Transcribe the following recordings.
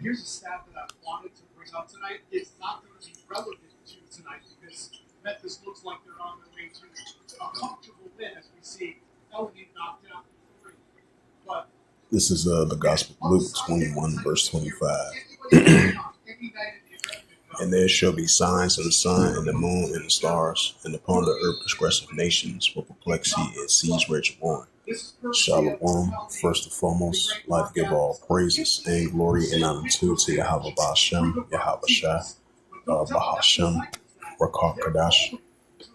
This is the Gospel of Luke 21, verse 25. And there shall be signs of the sun and the moon and the stars, and upon the earth disgressive nations will perplexity and siege rage born. Shalom. First and foremost, I'd like to give all praises and glory and honor to Yahweh Ba'ashem, Yahweh Shai, Bahashem, Rakah Kadash,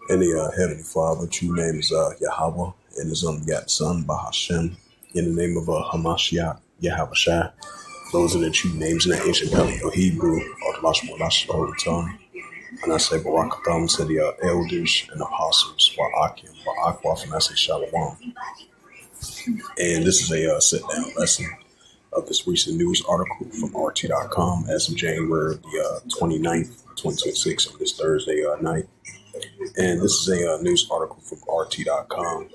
and the Heavenly Father. True name is Yahweh, and His unbegotten Son, Bahashem, in the name of Hamashiach, Yahweh Shai. Those are the true names in the ancient Paleo Hebrew, or the Lashma, the Holy Tongue. And I say Barakatham to the elders and apostles, Ba'akim, Ba'akwaf, and I say Shalom. And this is a sit-down lesson of this recent news article from RT.com as of January the 29th, 2026, on this Thursday night. And this is a news article from RT.com.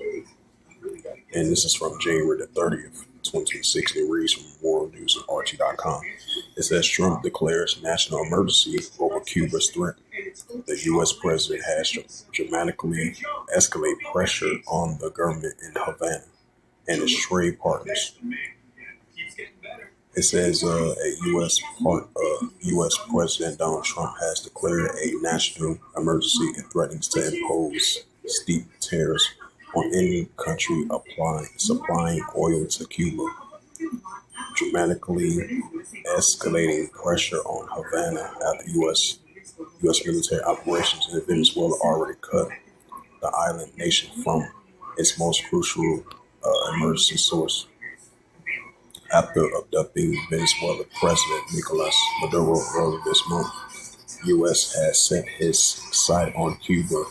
And this is from January the 30th, 2026. It reads from World News and RT.com. It says Trump declares national emergency over Cuba's threat. The U.S. president has dramatically escalated pressure on the government in Havana and its trade partners. It says U.S. President Donald Trump has declared a national emergency and threatens to impose steep tariffs on any country supplying oil to Cuba, dramatically escalating pressure on Havana after U.S. military operations in Venezuela already cut the island nation from its most crucial emergency source. After abducting Venezuela President Nicolas Maduro earlier this month, U.S. has set his sight on Cuba,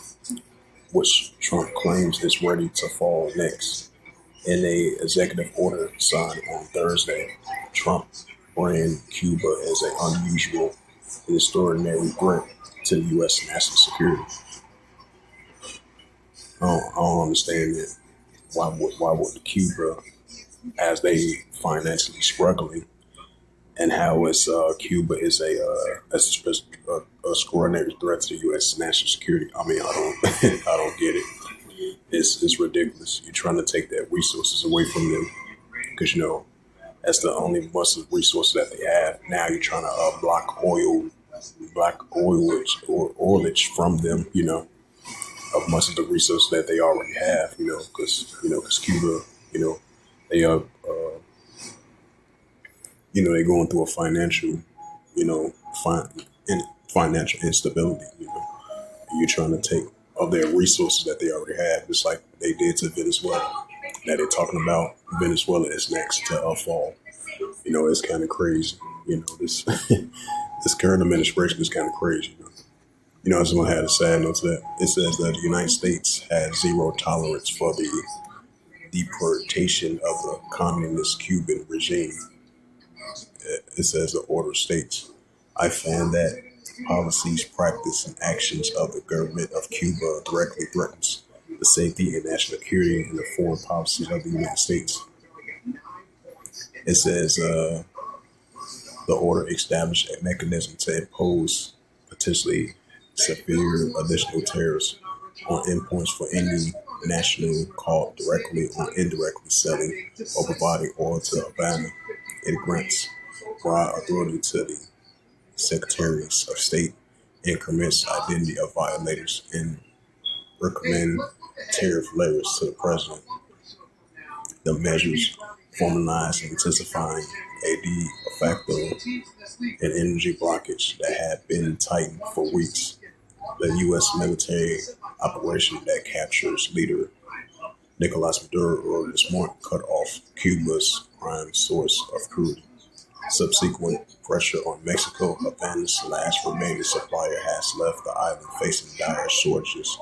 which Trump claims is ready to fall next. In a executive order signed on Thursday, Trump branded Cuba as an unusual and extraordinary threat to the U.S. national security. I don't understand that. Why would Cuba, as they financially struggling, and how is Cuba is a extraordinary threat to the U.S. national security? I mean, I don't get it. It's ridiculous. You're trying to take that resources away from them because that's the only muscle resources that they have. Now you're trying to block oilage from them. Of much of the resources that they already have. Because Cuba, they are. They're going through a financial instability. And you're trying to take of their resources that they already have, just like they did to Venezuela. Now they're talking about Venezuela is next to fall. It's kind of crazy. This this current administration is kind of crazy. I just want to add a sad note to that. It says that the United States has zero tolerance for the deportation of the communist Cuban regime. It says the order states, I find that policies, practice, and actions of the government of Cuba directly threatens the safety and national security and the foreign policy of the United States. It says the order established a mechanism to impose potentially severe additional tariffs on imports for any national caught directly or indirectly selling or providing oil to Havana. It grants broad authority to the secretaries of state and commits identity of violators and recommend tariff letters to the president. The measures formalize and intensifying a de facto and energy blockage that had been tightened for weeks. The U.S. military operation that captures leader Nicolas Maduro earlier this month cut off Cuba's prime source of crude. Subsequent pressure on Mexico, Havana's last remaining supplier, has left the island facing dire shortages.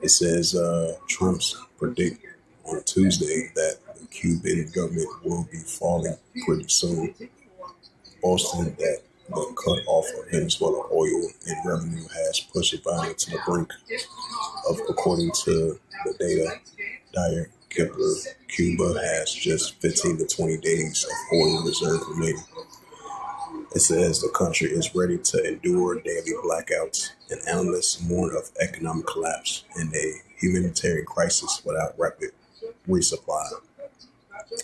It says Trump's predict on Tuesday that the Cuban government will be falling pretty soon, boasting that the cut off of Venezuela oil and revenue has pushed Havana to the brink of, according to the data, dire Cuba has just 15 to 20 days of oil reserve remaining. It says the country is ready to endure daily blackouts, and analysts warn of economic collapse and a humanitarian crisis without rapid resupply.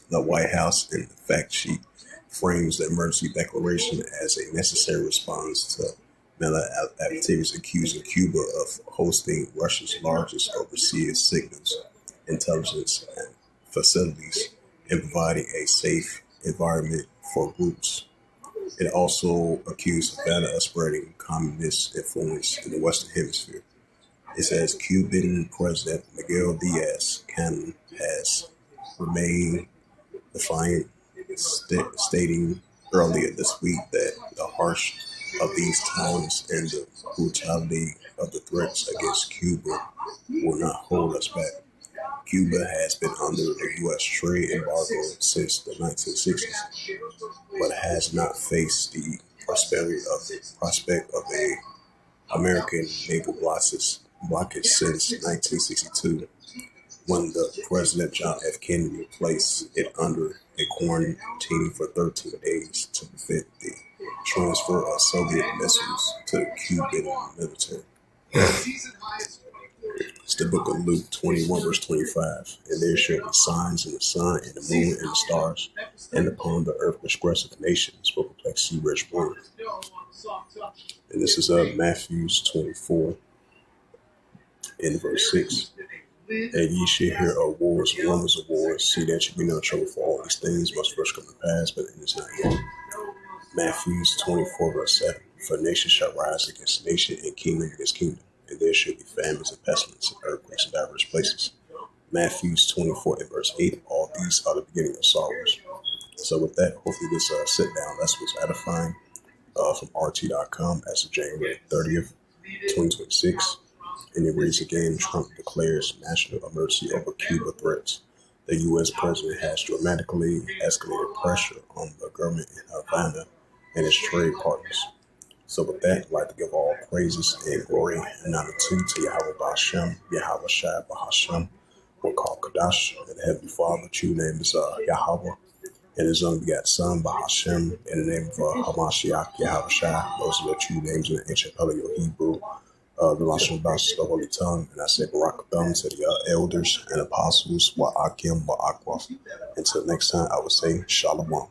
The White House, in the fact sheet, frames the emergency declaration as a necessary response to military activities accusing Cuba of hosting Russia's largest overseas signals intelligence and facilities and providing a safe environment for groups. It also accused Havana of spreading communist influence in the Western Hemisphere. It says Cuban President Miguel Diaz-Canel has remained defiant, stating earlier this week that the harsh of these times and the brutality of the threats against Cuba will not hold us back. Cuba has been under the U.S. trade embargo since the 1960s, but has not faced the prosperity of the prospect of a American naval blockage since 1962, when the President John F. Kennedy placed it under a quarantine for 13 days to prevent the transfer of Soviet missiles to the Cuban military. It's the book of Luke 21, verse 25. And there shall be signs in the sun, and the moon, and the stars, and upon the earth expressive nations will perplex sea rich born. And this is Matthew 24 in verse 6. And ye shall hear of wars and rumors of wars. See that you be no trouble, for all these things must first come to pass, but it is not yet. Matthew 24, verse 7. For nation shall rise against nation, and kingdom against kingdom. And there shall be famines and pestilence and earthquakes in diverse places. Matthew 24 and verse 8. All these are the beginning of sorrows. So with that, hopefully this sit down lesson was edifying from RT.com as of January 30th, 2026. And it reads again, Trump declares national emergency over Cuba threats. The U.S. president has dramatically escalated pressure on the government in Havana and its trade partners. So with that, I'd like to give all praises and glory and honor to Yahweh Ba'Shem, Yahweh Shai Ba'Hashem, or called Kadash, and the Heavenly Father. True name is Yahweh, and his only begotten Son Ba'Hashem, in the name of Hamashiach, Yahweh Shai. Those are the true names in the ancient Paleo Hebrew. The Lashon Bash, the Holy Tongue, and I say Barak Thumb to the elders and apostles, Wa'akim, Wa'akwa. Until next time, I would say Shalom.